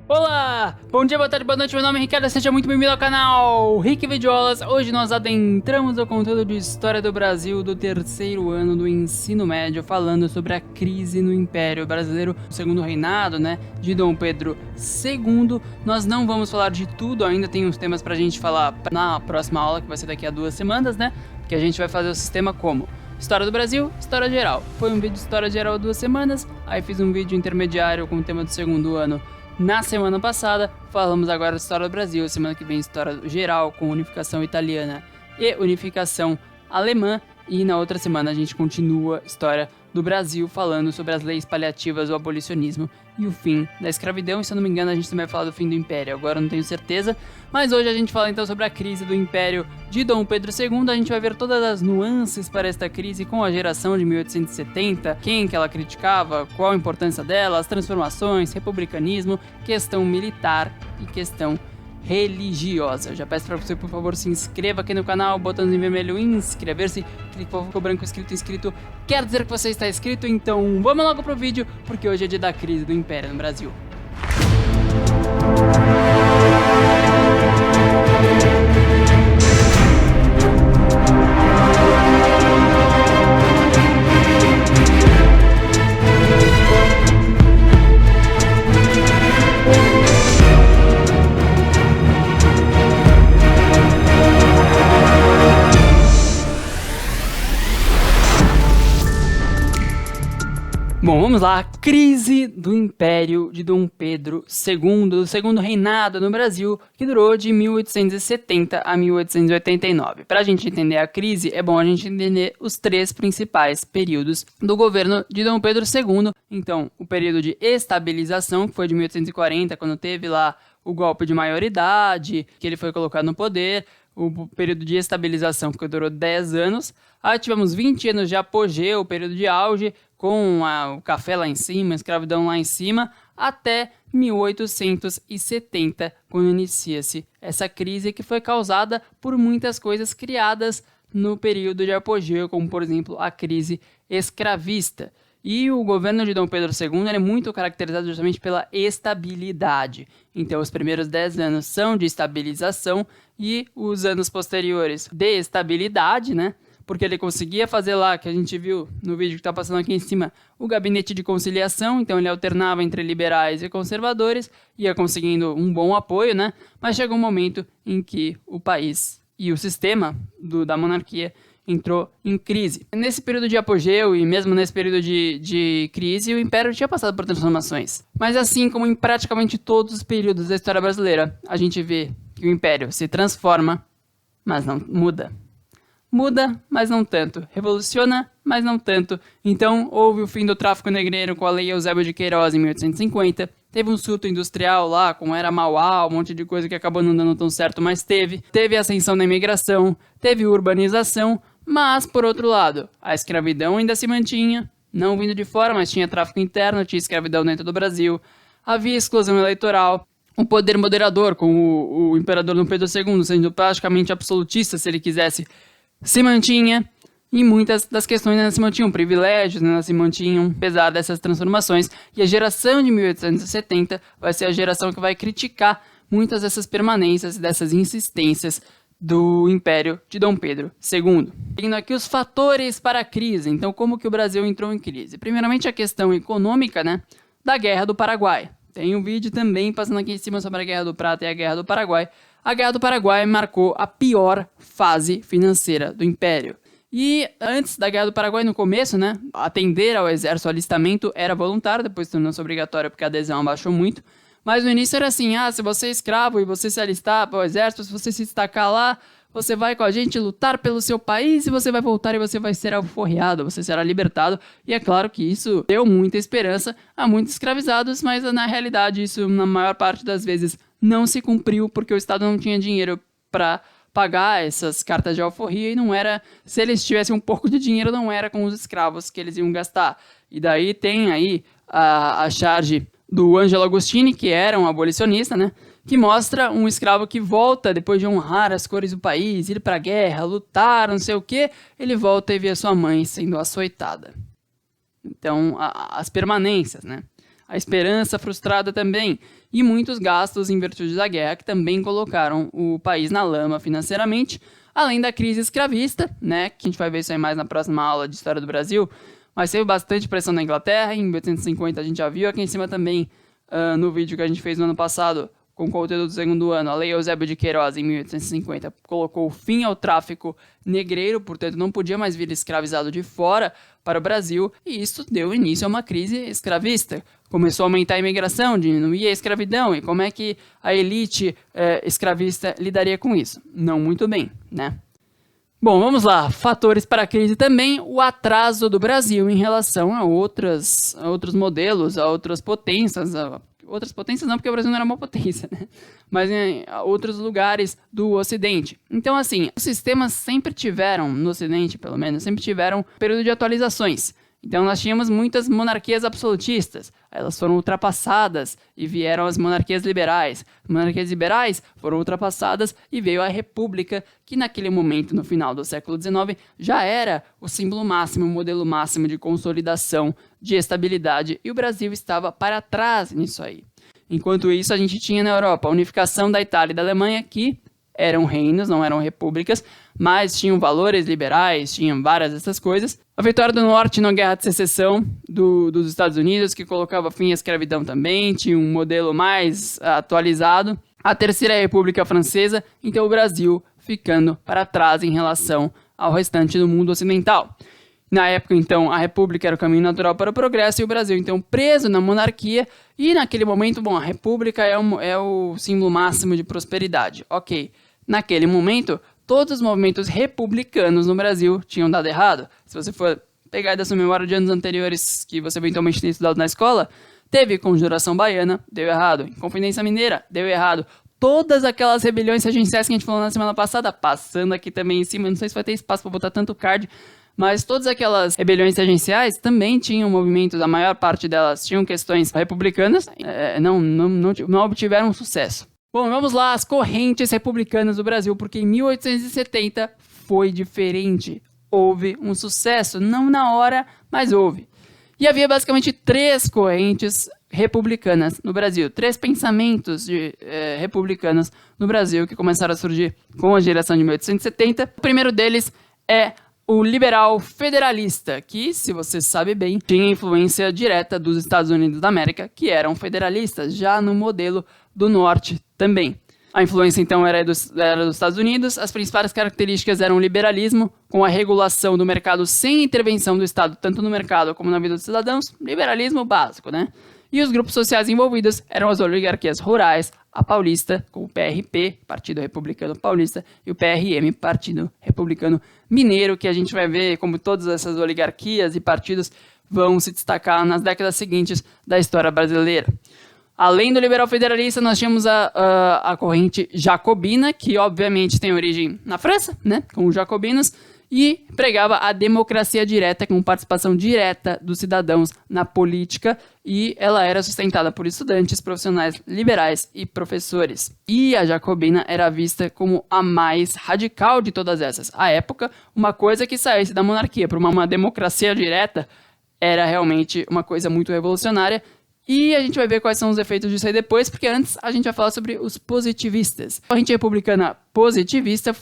Olá! Bom dia, boa tarde, boa noite, meu nome é Ricardo, seja muito bem-vindo ao canal Rick Videoaulas. Hoje nós adentramos o conteúdo de História do Brasil do terceiro ano do ensino médio, falando sobre a crise no Império Brasileiro, o segundo reinado, de Dom Pedro II. Nós não vamos falar de tudo, ainda tem uns temas pra gente falar na próxima aula, que vai ser daqui a 2 semanas, que a gente vai fazer o sistema como História do Brasil, História Geral. Foi um vídeo de História Geral 2 semanas, aí fiz um vídeo intermediário com o tema do segundo ano na semana passada. Falamos agora de História do Brasil, semana que vem História Geral com unificação italiana e unificação alemã, e na outra semana a gente continua História do Brasil falando sobre as leis paliativas, o abolicionismo e o fim da escravidão. E se eu não me engano a gente também vai falar do fim do Império, agora eu não tenho certeza, mas hoje a gente fala então sobre a crise do Império de Dom Pedro II. A gente vai ver todas as nuances para esta crise com a geração de 1870, quem que ela criticava, qual a importância dela, as transformações, republicanismo, questão militar e questão religiosa. Eu já peço para você, por favor, se inscreva aqui no canal, botando em vermelho inscrever-se, clique no branco escrito inscrito, quer dizer que você está inscrito. Então vamos logo pro vídeo, porque hoje é dia da crise do Império no Brasil. Bom, vamos lá, crise do Império de Dom Pedro II, do segundo reinado no Brasil, que durou de 1870 a 1889. Para a gente entender a crise, é bom a gente entender os 3 principais períodos do governo de Dom Pedro II. Então, o período de estabilização, que foi de 1840, quando teve lá o golpe de maioridade, que ele foi colocado no poder. O período de estabilização, que durou 10 anos. Aí tivemos 20 anos de apogeu, o período de auge, com o café lá em cima, a escravidão lá em cima, até 1870, quando inicia-se essa crise que foi causada por muitas coisas criadas no período de apogeu, como por exemplo a crise escravista. E o governo de Dom Pedro II é muito caracterizado justamente pela estabilidade. Então os primeiros 10 anos são de estabilização e os anos posteriores de estabilidade, porque ele conseguia fazer lá, que a gente viu no vídeo que está passando aqui em cima, o gabinete de conciliação. Então ele alternava entre liberais e conservadores, ia conseguindo um bom apoio, mas chegou um momento em que o país e o sistema da monarquia entrou em crise. Nesse período de apogeu e mesmo nesse período de crise, o Império tinha passado por transformações. Mas assim como em praticamente todos os períodos da história brasileira, a gente vê que o Império se transforma, mas não muda. Muda, mas não tanto. Revoluciona, mas não tanto. Então, houve o fim do tráfico negreiro com a Lei Eusébio de Queiroz em 1850. Teve um surto industrial lá, com Era Mauá, um monte de coisa que acabou não dando tão certo, mas teve. Teve a ascensão da imigração, teve urbanização, mas, por outro lado, a escravidão ainda se mantinha, não vindo de fora, mas tinha tráfico interno, tinha escravidão dentro do Brasil. Havia exclusão eleitoral. O poder moderador, com o imperador Dom Pedro II sendo praticamente absolutista, se ele quisesse, se mantinha, e muitas das questões ainda se mantinham, privilégios ainda se mantinham, apesar dessas transformações. E a geração de 1870 vai ser a geração que vai criticar muitas dessas permanências, dessas insistências do Império de Dom Pedro II. Tendo aqui os fatores para a crise. Então, como que o Brasil entrou em crise? Primeiramente, a questão econômica, da Guerra do Paraguai. Tem um vídeo também passando aqui em cima sobre a Guerra do Prata e a Guerra do Paraguai. A Guerra do Paraguai marcou a pior fase financeira do Império. E antes da Guerra do Paraguai, no começo, atender ao exército, o alistamento era voluntário, depois tornou-se obrigatório porque a adesão abaixou muito. Mas no início era assim, se você é escravo e você se alistar para o exército, se você se destacar lá, você vai com a gente lutar pelo seu país e você vai voltar e você vai ser alforreado, você será libertado. E é claro que isso deu muita esperança a muitos escravizados, mas na realidade isso, na maior parte das vezes, não se cumpriu porque o Estado não tinha dinheiro para pagar essas cartas de alforria e não era, se eles tivessem um pouco de dinheiro, não era com os escravos que eles iam gastar. E daí tem aí a charge do Ângelo Agostini, que era um abolicionista, que mostra um escravo que volta depois de honrar as cores do país, ir pra guerra, lutar, não sei o que, ele volta e vê a sua mãe sendo açoitada. Então, as permanências, a esperança frustrada também, e muitos gastos em virtude da guerra que também colocaram o país na lama financeiramente, além da crise escravista, né, que a gente vai ver isso aí mais na próxima aula de História do Brasil, mas teve bastante pressão na Inglaterra, em 1850 a gente já viu aqui em cima também, no vídeo que a gente fez no ano passado, com conteúdo do segundo ano, a Lei Eusébio de Queiroz, em 1850, colocou fim ao tráfico negreiro, portanto não podia mais vir escravizado de fora para o Brasil, e isso deu início a uma crise escravista. Começou a aumentar a imigração, diminuir a escravidão, e como é que a elite escravista lidaria com isso? Não muito bem, né? Bom, vamos lá. Fatores para a crise também, o atraso do Brasil em relação a outros modelos, a outras potências, outras potências não, porque o Brasil não era uma potência, né? Mas em outros lugares do Ocidente. Então, assim, os sistemas sempre tiveram, no Ocidente pelo menos, sempre tiveram um período de atualizações. Então, nós tínhamos muitas monarquias absolutistas. Elas foram ultrapassadas e vieram as monarquias liberais. As monarquias liberais foram ultrapassadas e veio a república, que naquele momento, no final do século XIX, já era o símbolo máximo, o modelo máximo de consolidação, de estabilidade, e o Brasil estava para trás nisso aí. Enquanto isso, a gente tinha na Europa a unificação da Itália e da Alemanha, que eram reinos, não eram repúblicas, mas tinham valores liberais, tinham várias dessas coisas. A vitória do Norte na Guerra de Secessão dos Estados Unidos, que colocava fim à escravidão também, tinha um modelo mais atualizado. A Terceira República Francesa, então o Brasil ficando para trás em relação ao restante do mundo ocidental. Na época, então, a república era o caminho natural para o progresso e o Brasil, então, preso na monarquia. E naquele momento, bom, a república é o símbolo máximo de prosperidade. Ok, naquele momento, todos os movimentos republicanos no Brasil tinham dado errado. Se você for pegar da sua memória de anos anteriores que você eventualmente tenha estudado na escola, teve Conjuração Baiana, deu errado. Inconfidência Mineira, deu errado. Todas aquelas rebeliões regenciais que a gente falou na semana passada, passando aqui também em cima, não sei se vai ter espaço para botar tanto card, mas todas aquelas rebeliões regenciais também tinham movimentos, a maior parte delas tinham questões republicanas, não obtiveram sucesso. Bom, vamos lá, as correntes republicanas do Brasil, porque em 1870 foi diferente. Houve um sucesso, não na hora, mas houve. E havia basicamente 3 correntes republicanas no Brasil, 3 pensamentos republicanos no Brasil que começaram a surgir com a geração de 1870. O primeiro deles é o liberal federalista, que, se você sabe bem, tinha influência direta dos Estados Unidos da América, que eram federalistas, já no modelo do Norte também. A influência, então, era dos Estados Unidos. As principais características eram o liberalismo, com a regulação do mercado sem intervenção do Estado, tanto no mercado como na vida dos cidadãos. Liberalismo básico, né? E os grupos sociais envolvidos eram as oligarquias rurais, a paulista, com o PRP, Partido Republicano Paulista, e o PRM, Partido Republicano Mineiro, que a gente vai ver como todas essas oligarquias e partidos vão se destacar nas décadas seguintes da história brasileira. Além do liberal federalista, nós tínhamos a corrente jacobina, que obviamente tem origem na França, né, com os jacobinos, e pregava a democracia direta, com participação direta dos cidadãos na política, e ela era sustentada por estudantes, profissionais liberais e professores. E a jacobina era vista como a mais radical de todas essas. À época, uma coisa que saísse da monarquia para uma democracia direta era realmente uma coisa muito revolucionária, e a gente vai ver quais são os efeitos disso aí depois, porque antes a gente vai falar sobre os positivistas. A corrente republicana positivista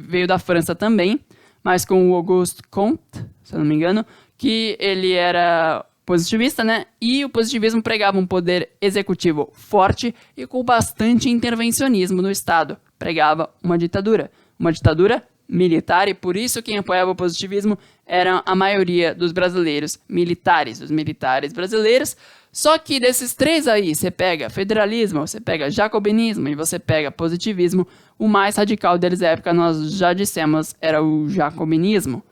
veio da França também, mas com o Auguste Comte, se eu não me engano, que ele era positivista, né? E o positivismo pregava um poder executivo forte e com bastante intervencionismo no Estado. Pregava uma ditadura militar, e por isso quem apoiava o positivismo era a maioria dos brasileiros militares, os militares brasileiros. Só que desses 3 aí, você pega federalismo, você pega jacobinismo e você pega positivismo, o mais radical deles à época, nós já dissemos, era o jacobinismo.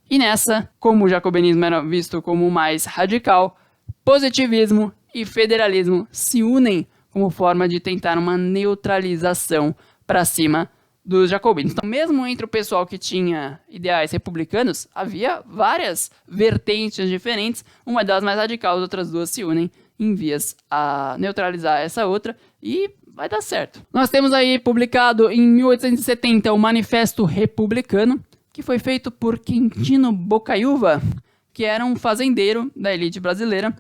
E nessa, como o jacobinismo era visto como o mais radical, positivismo e federalismo se unem como forma de tentar uma neutralização para cima dos jacobinos. Então, mesmo entre o pessoal que tinha ideais republicanos, havia várias vertentes diferentes, uma delas mais radical, as outras 2 se unem em vias a neutralizar essa outra, e vai dar certo. Nós temos aí publicado em 1870 o Manifesto Republicano, que foi feito por Quintino Bocaiúva, que era um fazendeiro da elite brasileira.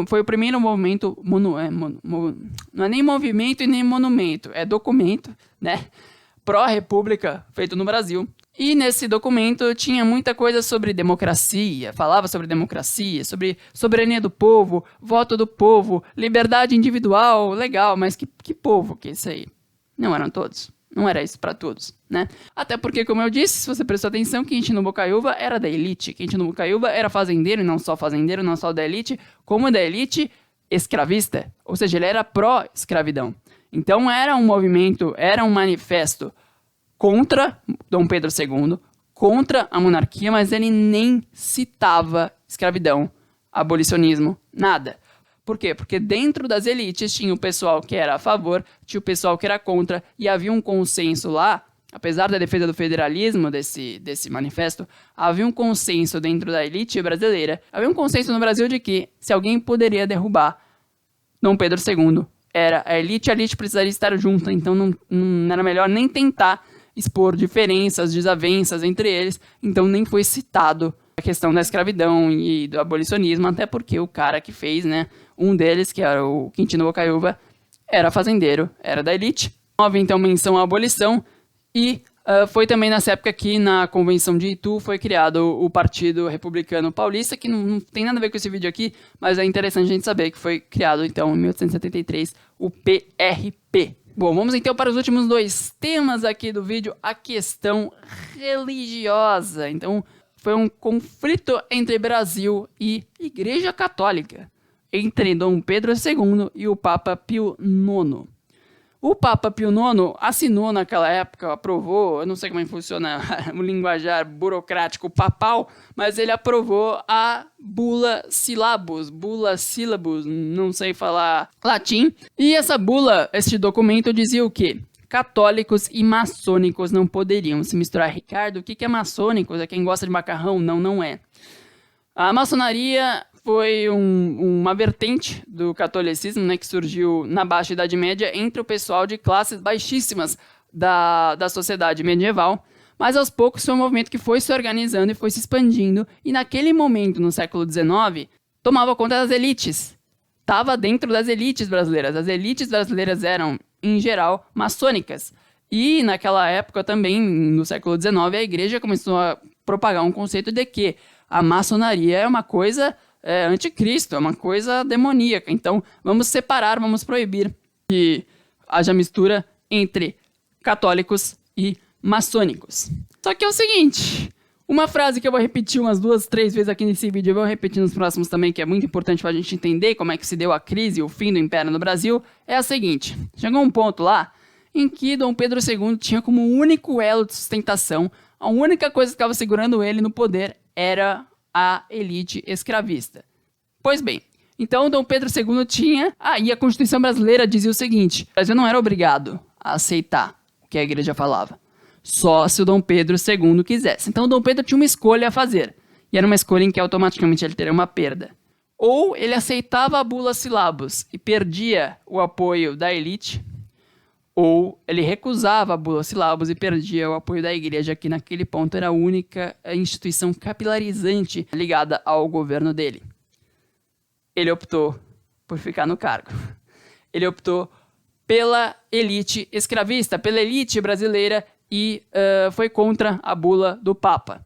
Foi o primeiro movimento, não é nem movimento e nem monumento, é documento, né, pró-república feito no Brasil. E nesse documento tinha muita coisa sobre democracia, falava sobre democracia, sobre soberania do povo, voto do povo, liberdade individual, legal, mas que povo que é isso aí? Não eram todos, não era isso para todos, né? Até porque, como eu disse, se você prestou atenção, Quintino Bocaiúva era da elite, Quintino Bocaiúva era fazendeiro, e não só da elite, como da elite escravista, ou seja, ele era pró-escravidão. Então era um movimento, era um manifesto contra Dom Pedro II, contra a monarquia, mas ele nem citava escravidão, abolicionismo, nada. Por quê? Porque dentro das elites tinha o pessoal que era a favor, tinha o pessoal que era contra, e havia um consenso lá, apesar da defesa do federalismo desse manifesto, havia um consenso dentro da elite brasileira, havia um consenso no Brasil de que se alguém poderia derrubar Dom Pedro II, era a elite precisaria estar junto, então não era melhor nem tentar expor diferenças, desavenças entre eles, então nem foi citado a questão da escravidão e do abolicionismo, até porque o cara que fez, né, um deles, que era o Quintino Bocaiúva, era fazendeiro, era da elite. Houve então menção à abolição e foi também nessa época que na Convenção de Itu foi criado o Partido Republicano Paulista, que não tem nada a ver com esse vídeo aqui, mas é interessante a gente saber que foi criado então em 1873 o PRP. Bom, vamos então para os últimos dois temas aqui do vídeo, a questão religiosa. Então, foi um conflito entre Brasil e Igreja Católica, entre Dom Pedro II e o Papa Pio IX. O Papa Pio IX assinou naquela época, aprovou, eu não sei como é que funciona o linguajar burocrático papal, mas ele aprovou a Bula Syllabus, não sei falar latim. E essa bula, este documento dizia o quê? Católicos e maçônicos não poderiam se misturar. Ricardo, o que é maçônicos? É quem gosta de macarrão? Não é. A maçonaria foi uma vertente do catolicismo, né, que surgiu na Baixa Idade Média entre o pessoal de classes baixíssimas da sociedade medieval, mas aos poucos foi um movimento que foi se organizando e foi se expandindo, e naquele momento, no século XIX, tomava conta das elites. Estava dentro das elites brasileiras. As elites brasileiras eram, em geral, maçônicas. E naquela época também, no século XIX, a igreja começou a propagar um conceito de que a maçonaria é uma coisa anticristo, é uma coisa demoníaca. Então, vamos separar, vamos proibir que haja mistura entre católicos e maçônicos. Só que é o seguinte, uma frase que eu vou repetir umas 2, 3 vezes aqui nesse vídeo, eu vou repetir nos próximos também, que é muito importante para a gente entender como é que se deu a crise e o fim do Império no Brasil, é a seguinte. Chegou um ponto lá em que Dom Pedro II tinha como único elo de sustentação, a única coisa que estava segurando ele no poder era a elite escravista. Pois bem, então Dom Pedro II tinha... e a Constituição brasileira dizia o seguinte, o Brasil não era obrigado a aceitar o que a igreja falava, só se o Dom Pedro II quisesse. Então Dom Pedro tinha uma escolha a fazer, e era uma escolha em que automaticamente ele teria uma perda. Ou ele aceitava a Bula Syllabus e perdia o apoio da elite, ou ele recusava a Bula Syllabus e perdia o apoio da igreja, que naquele ponto era a única instituição capilarizante ligada ao governo dele. Ele optou por ficar no cargo. Ele optou pela elite escravista, pela elite brasileira e foi contra a bula do Papa.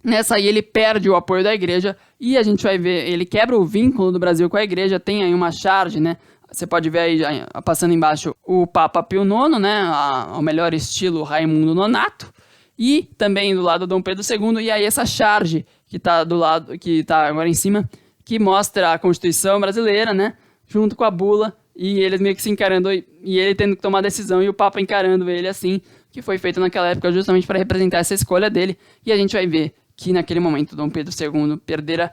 Nessa aí ele perde o apoio da igreja e a gente vai ver, ele quebra o vínculo do Brasil com a igreja, tem aí uma charge, né? Você pode ver aí, passando embaixo, o Papa Pio IX, né, ao melhor estilo Raimundo Nonato, e também do lado Dom Pedro II, e aí essa charge que está do lado, que está agora em cima, que mostra a Constituição brasileira, né, junto com a bula, e eles meio que se encarando, e ele tendo que tomar decisão, e o Papa encarando ele assim, que foi feito naquela época justamente para representar essa escolha dele, e a gente vai ver que naquele momento Dom Pedro II perdera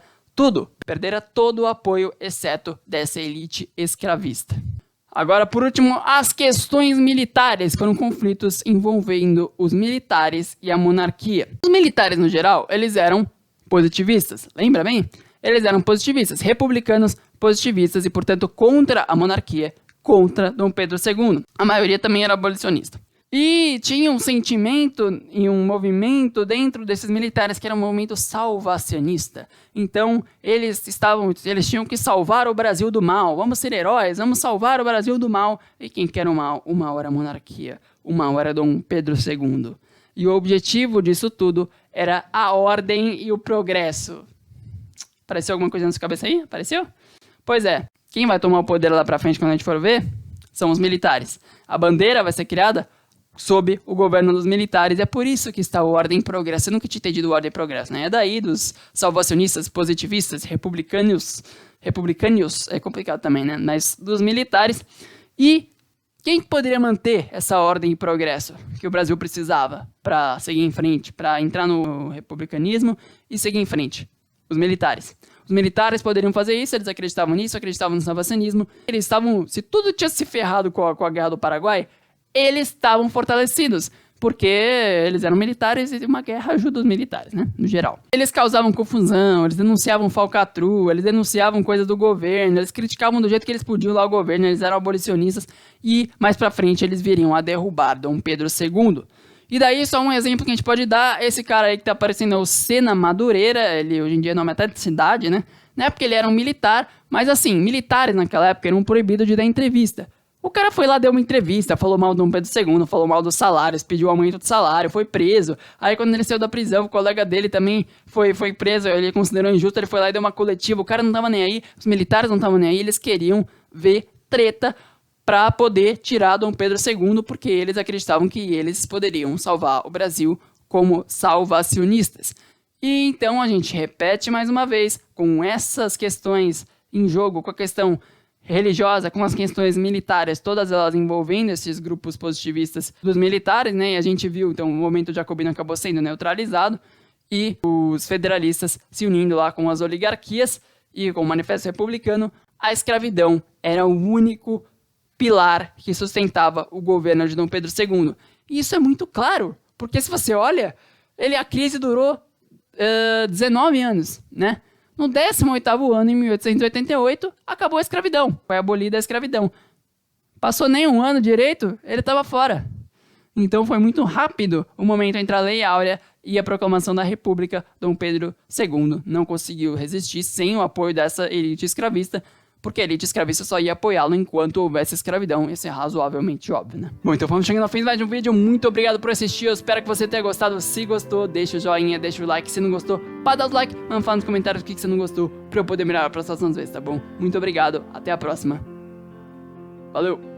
todo o apoio, exceto dessa elite escravista. Agora, por último, as questões militares, foram conflitos envolvendo os militares e a monarquia. Os militares, no geral, eles eram positivistas, lembra bem? Eles eram positivistas, republicanos positivistas e, portanto, contra a monarquia, contra Dom Pedro II. A maioria também era abolicionista. E tinha um sentimento e um movimento dentro desses militares que era um movimento salvacionista. Então, eles tinham que salvar o Brasil do mal. Vamos ser heróis, vamos salvar o Brasil do mal. E quem quer o mal? O mal era a monarquia. O mal era Dom Pedro II. E o objetivo disso tudo era a ordem e o progresso. Apareceu alguma coisa na sua cabeça aí? Apareceu? Pois é. Quem vai tomar o poder lá pra frente quando a gente for ver? São os militares. A bandeira vai ser criada sob o governo dos militares. É por isso que está o Ordem e Progresso. Eu nunca tinha entendido o Ordem e Progresso, né? É daí dos salvacionistas, positivistas, republicanos é complicado também, né? Mas dos militares. E quem poderia manter essa Ordem e Progresso que o Brasil precisava para seguir em frente, para entrar no republicanismo e seguir em frente? Os militares. Os militares poderiam fazer isso, eles acreditavam nisso, acreditavam no salvacionismo. Eles estavam, se tudo tinha se ferrado com a Guerra do Paraguai, eles estavam fortalecidos, porque eles eram militares e uma guerra ajuda os militares, né, no geral. Eles causavam confusão, eles denunciavam falcatrua, eles denunciavam coisas do governo, eles criticavam do jeito que eles podiam lá o governo, eles eram abolicionistas e mais pra frente eles viriam a derrubar Dom Pedro II. E daí só um exemplo que a gente pode dar, esse cara aí que tá aparecendo é o Sena Madureira, ele hoje em dia é nome até de cidade, né, não é porque ele era um militar, mas assim, militares naquela época eram proibidos de dar entrevista. O cara foi lá, deu uma entrevista, falou mal do Dom Pedro II, falou mal dos salários, pediu aumento do salário, foi preso. Aí quando ele saiu da prisão, o colega dele também foi preso, ele considerou injusto, ele foi lá e deu uma coletiva, o cara não tava nem aí, os militares não estavam nem aí, eles queriam ver treta pra poder tirar Dom Pedro II, porque eles acreditavam que eles poderiam salvar o Brasil como salvacionistas. E então a gente repete mais uma vez, com essas questões em jogo, com a questão religiosa, com as questões militares, todas elas envolvendo esses grupos positivistas dos militares, né? E a gente viu, então, o movimento jacobino acabou sendo neutralizado e os federalistas se unindo lá com as oligarquias e com o Manifesto Republicano, a escravidão era o único pilar que sustentava o governo de Dom Pedro II. E isso é muito claro, porque se você olha, a crise durou 19 anos, né? No 18º ano, em 1888, acabou a escravidão. Foi abolida a escravidão. Passou nem um ano direito, ele estava fora. Então foi muito rápido o momento entre a Lei Áurea e a proclamação da República. Dom Pedro II não conseguiu resistir sem o apoio dessa elite escravista, porque a elite escravista só ia apoiá-lo enquanto houvesse escravidão. Isso é razoavelmente óbvio, né? Bom, então vamos chegando ao fim de mais um vídeo. Muito obrigado por assistir. Eu espero que você tenha gostado. Se gostou, deixa o joinha, deixa o like. Se não gostou, pode dar o like. Manda falar nos comentários o que você não gostou, pra eu poder melhorar para as próximas vezes, tá bom? Muito obrigado. Até a próxima. Valeu!